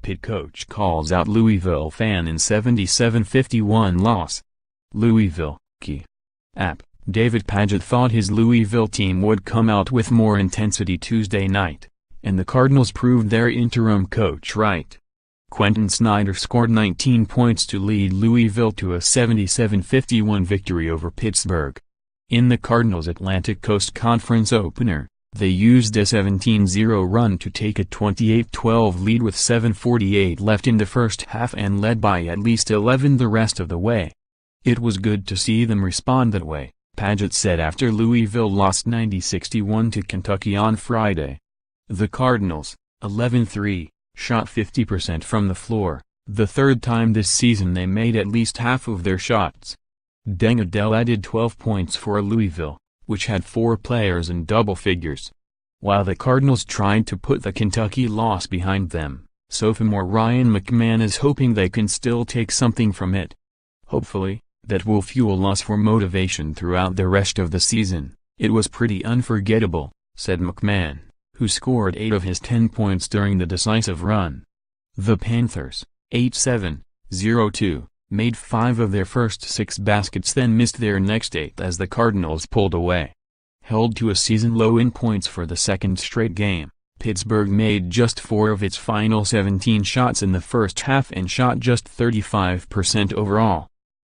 Pitt coach calls out Louisville fan in 77-51 loss. Louisville, key. App. David Padgett thought his Louisville team would come out with more intensity Tuesday night, and the Cardinals proved their interim coach right. Quentin Snider scored 19 points to lead Louisville to a 77-51 victory over Pittsburgh. In the Cardinals Atlantic Coast Conference opener, they used a 17-0 run to take a 28-12 lead with 7:48 left in the first half and led by at least 11 the rest of the way. "It was good to see them respond that way," Padgett said after Louisville lost 90-61 to Kentucky on Friday. The Cardinals, 11-3, shot 50% from the floor, the third time this season they made at least half of their shots. Deng Adel added 12 points for Louisville, which had 4 players in double figures. While the Cardinals tried to put the Kentucky loss behind them, sophomore Ryan McMahon is hoping they can still take something from it. "Hopefully, that will fuel us for motivation throughout the rest of the season. It was pretty unforgettable," said McMahon, who scored 8 of his 10 points during the decisive run. The Panthers, 8-7-0-2, made 5 of their first 6 baskets then missed their next 8 as the Cardinals pulled away. Held to a season low in points for the second straight game, Pittsburgh made just 4 of its final 17 shots in the first half and shot just 35% overall.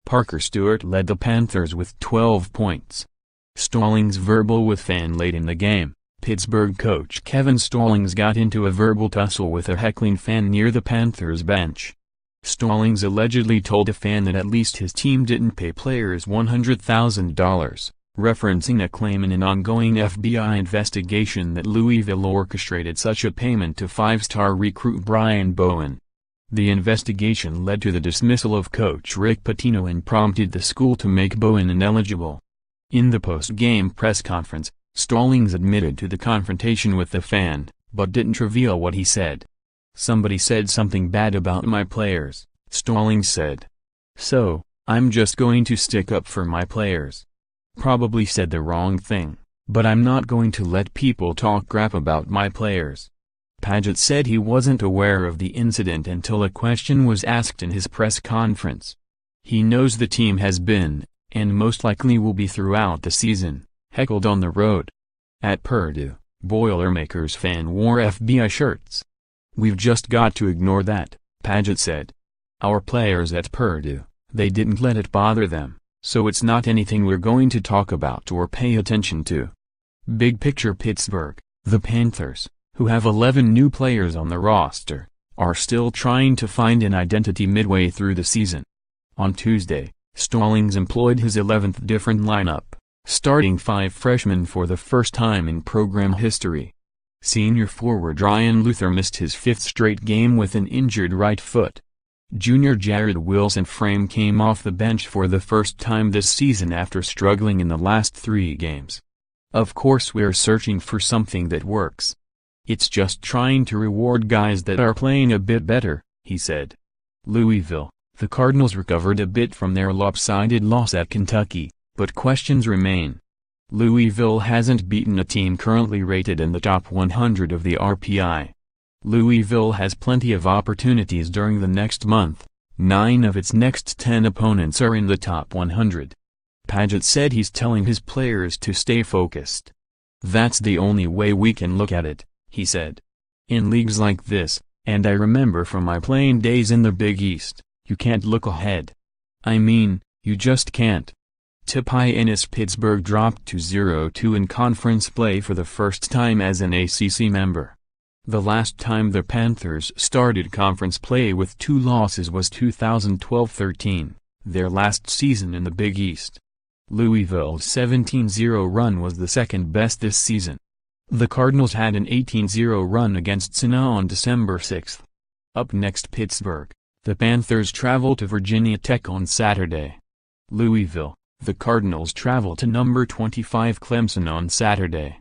Parker Stewart led the Panthers with 12 points. Stallings verbal with fan late in the game. Pittsburgh coach Kevin Stallings got into a verbal tussle with a heckling fan near the Panthers bench. Stallings allegedly told a fan that at least his team didn't pay players $100,000, referencing a claim in an ongoing FBI investigation that Louisville orchestrated such a payment to 5-star recruit Brian Bowen. The investigation led to the dismissal of coach Rick Pitino and prompted the school to make Bowen ineligible. In the post-game press conference, Stallings admitted to the confrontation with the fan, but didn't reveal what he said. "Somebody said something bad about my players," Stallings said. "So, I'm just going to stick up for my players. Probably said the wrong thing, but I'm not going to let people talk crap about my players." Padgett said he wasn't aware of the incident until a question was asked in his press conference. He knows the team has been, and most likely will be throughout the season, heckled on the road. At Purdue, Boilermakers fan wore FBI shirts. "We've just got to ignore that," Padgett said. "Our players at Purdue, they didn't let it bother them, so it's not anything we're going to talk about or pay attention to." Big picture Pittsburgh, the Panthers, who have 11 new players on the roster, are still trying to find an identity midway through the season. On Tuesday, Stallings employed his 11th different lineup, starting 5 freshmen for the first time in program history. Senior forward Ryan Luther missed his 5th straight game with an injured right foot. Junior Jared Wilson-Frame came off the bench for the first time this season after struggling in the last 3 games. "Of course we're searching for something that works. It's just trying to reward guys that are playing a bit better," he said. Louisville, the Cardinals recovered a bit from their lopsided loss at Kentucky, but questions remain. Louisville hasn't beaten a team currently rated in the top 100 of the RPI. Louisville has plenty of opportunities during the next month. 9 of its next 10 opponents are in the top 100. Padgett said he's telling his players to stay focused. "That's the only way we can look at it," he said. "In leagues like this, and I remember from my playing days in the Big East, you can't look ahead. I mean, you just can't." Tip-Ennis Pittsburgh dropped to 0-2 in conference play for the first time as an ACC member. The last time the Panthers started conference play with 2 losses was 2012-13, their last season in the Big East. Louisville's 17-0 run was the second best this season. The Cardinals had an 18-0 run against Sana on December 6. Up next Pittsburgh, the Panthers travel to Virginia Tech on Saturday. Louisville, the Cardinals travel to number 25 Clemson on Saturday.